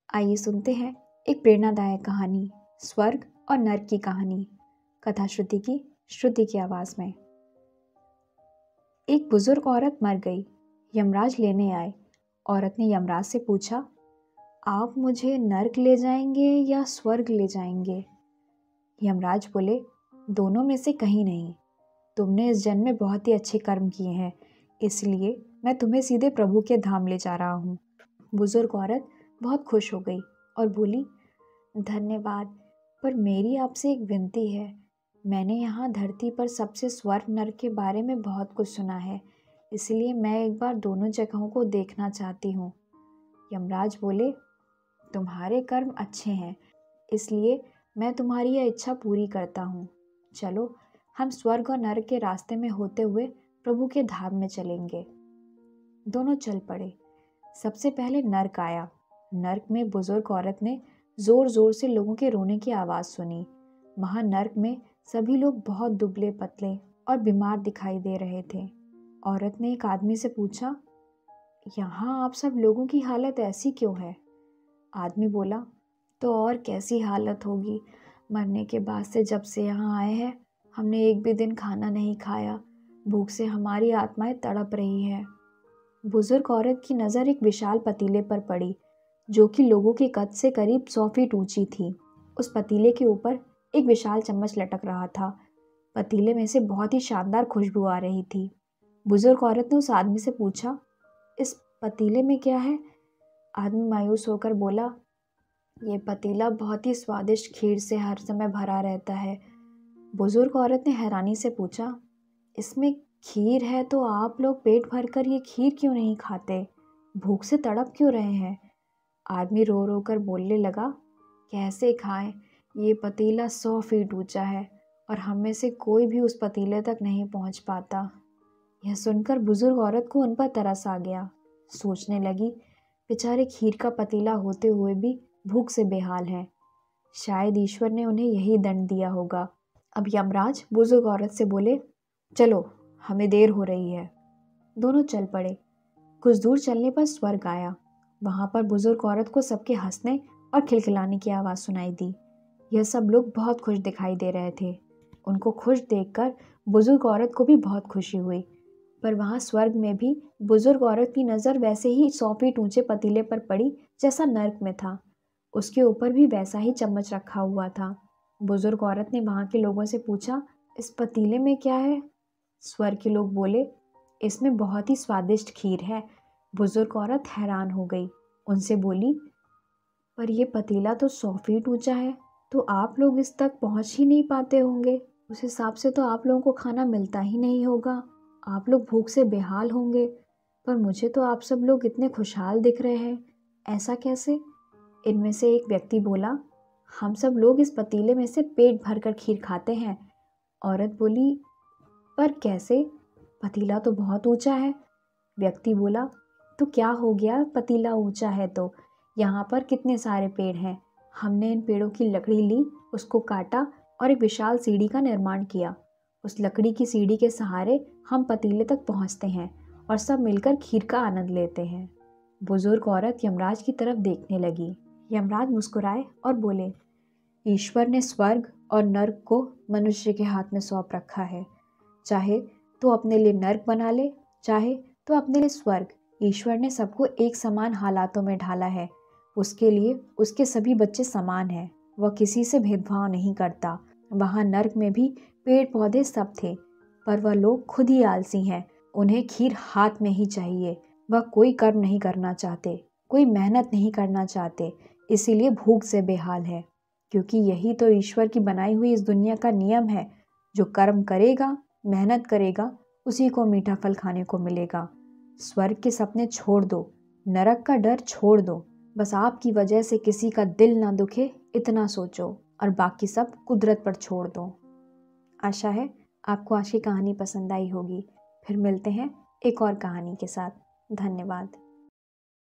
आइए सुनते हैं एक प्रेरणादायक कहानी, स्वर्ग और नर्क की कहानी। कथा श्रुति की आवाज में। एक बुजुर्ग औरत मर गई। यमराज लेने आए। औरत ने यमराज से पूछा, आप मुझे नर्क ले जाएंगे या स्वर्ग ले जाएंगे? यमराज बोले, दोनों में से कहीं नहीं। तुमने इस जन्म में बहुत ही अच्छे कर्म किए हैं, इसलिए मैं तुम्हें सीधे प्रभु के धाम ले जा रहा हूँ। बुजुर्ग औरत बहुत खुश हो गई और बोली, धन्यवाद, पर मेरी आपसे एक विनती है। मैंने यहाँ धरती पर सबसे स्वर्ग नर्क के बारे में बहुत कुछ सुना है, इसलिए मैं एक बार दोनों जगहों को देखना चाहती हूँ। यमराज बोले, तुम्हारे कर्म अच्छे हैं, इसलिए मैं तुम्हारी यह इच्छा पूरी करता हूँ। चलो, हम स्वर्ग और नर्क के रास्ते में होते हुए प्रभु के धाम में चलेंगे। दोनों चल पड़े। सबसे पहले नर्क आया। नर्क में बुजुर्ग औरत ने जोर जोर से लोगों के रोने की आवाज़ सुनी। वहाँ नर्क में सभी लोग बहुत दुबले पतले और बीमार दिखाई दे रहे थे। औरत ने एक आदमी से पूछा, यहाँ आप सब लोगों की हालत ऐसी क्यों है? आदमी बोला, तो और कैसी हालत होगी, मरने के बाद से जब से यहाँ आए हैं हमने एक भी दिन खाना नहीं खाया। भूख से हमारी आत्माएं तड़प रही है। बुजुर्ग औरत की नज़र एक विशाल पतीले पर पड़ी, जो कि लोगों के कद से करीब 100 फीट ऊंची थी। उस पतीले के ऊपर एक विशाल चम्मच लटक रहा था। पतीले में से बहुत ही शानदार खुशबू आ रही थी। बुजुर्ग औरत ने उस आदमी से पूछा, इस पतीले में क्या है? आदमी मायूस होकर बोला, ये पतीला बहुत ही स्वादिष्ट खीर से हर समय भरा रहता है। बुजुर्ग औरत ने हैरानी से पूछा, इसमें खीर है तो आप लोग पेट भरकर ये खीर क्यों नहीं खाते? भूख से तड़प क्यों रहे हैं? आदमी रो रो कर बोलने लगा, कैसे खाएं? ये पतीला 100 फीट ऊंचा है और हम में से कोई भी उस पतीले तक नहीं पहुंच पाता। यह सुनकर बुजुर्ग औरत को उन पर तरस आ गया। सोचने लगी, बेचारे खीर का पतीला होते हुए भी भूख से बेहाल हैं। शायद ईश्वर ने उन्हें यही दंड दिया होगा। अब यमराज बुजुर्ग औरत से बोले, चलो, हमें देर हो रही है। दोनों चल पड़े। कुछ दूर चलने पर स्वर्ग आया। वहां पर बुजुर्ग औरत को सबके हंसने और खिलखिलाने की आवाज़ सुनाई दी। यह सब लोग बहुत खुश दिखाई दे रहे थे। उनको खुश देखकर बुजुर्ग औरत को भी बहुत खुशी हुई। पर वहाँ स्वर्ग में भी बुजुर्ग औरत की नज़र वैसे ही 100 फीट ऊंचे पतीले पर पड़ी जैसा नर्क में था। उसके ऊपर भी वैसा ही चम्मच रखा हुआ था। बुजुर्ग औरत ने वहाँ के लोगों से पूछा, इस पतीले में क्या है? स्वर्ग के लोग बोले, इसमें बहुत ही स्वादिष्ट खीर है। बुजुर्ग औरत हैरान हो गई। उनसे बोली, पर यह पतीला तो 100 फीट ऊंचा है, तो आप लोग इस तक पहुंच ही नहीं पाते होंगे। उस हिसाब से तो आप लोगों को खाना मिलता ही नहीं होगा। आप लोग भूख से बेहाल होंगे। पर मुझे तो आप सब लोग इतने खुशहाल दिख रहे हैं, ऐसा कैसे? इनमें से एक व्यक्ति बोला, हम सब लोग इस पतीले में से पेट भरकर खीर खाते हैं। औरत बोली, पर कैसे? पतीला तो बहुत ऊंचा है। व्यक्ति बोला, तो क्या हो गया, पतीला ऊंचा है तो यहाँ पर कितने सारे पेड़ हैं। हमने इन पेड़ों की लकड़ी ली, उसको काटा और एक विशाल सीढ़ी का निर्माण किया। उस लकड़ी की सीढ़ी के सहारे हम पतीले तक पहुँचते हैं और सब मिलकर खीर का आनंद लेते हैं। बुजुर्ग औरत यमराज की तरफ देखने लगी। यमराज मुस्कुराए और बोले, ईश्वर ने स्वर्ग और नर्क को मनुष्य के हाथ में सौंप रखा है। चाहे तो अपने लिए नर्क बना ले, चाहे तो अपने लिए स्वर्ग। ईश्वर ने सबको एक समान हालातों में ढाला है। उसके लिए उसके सभी बच्चे समान हैं। वह किसी से भेदभाव नहीं करता। वहाँ नर्क में भी पेड़ पौधे सब थे, पर वह लोग खुद ही आलसी हैं। उन्हें खीर हाथ में ही चाहिए। वह कोई कर्म नहीं करना चाहते, कोई मेहनत नहीं करना चाहते, इसीलिए भूख से बेहाल है। क्योंकि यही तो ईश्वर की बनाई हुई इस दुनिया का नियम है। जो कर्म करेगा, मेहनत करेगा, उसी को मीठा फल खाने को मिलेगा। स्वर्ग के सपने छोड़ दो, नरक का डर छोड़ दो। बस आपकी वजह से किसी का दिल ना दुखे, इतना सोचो, और बाकी सब कुदरत पर छोड़ दो। आशा है आपको आज की कहानी पसंद आई होगी। फिर मिलते हैं एक और कहानी के साथ। धन्यवाद।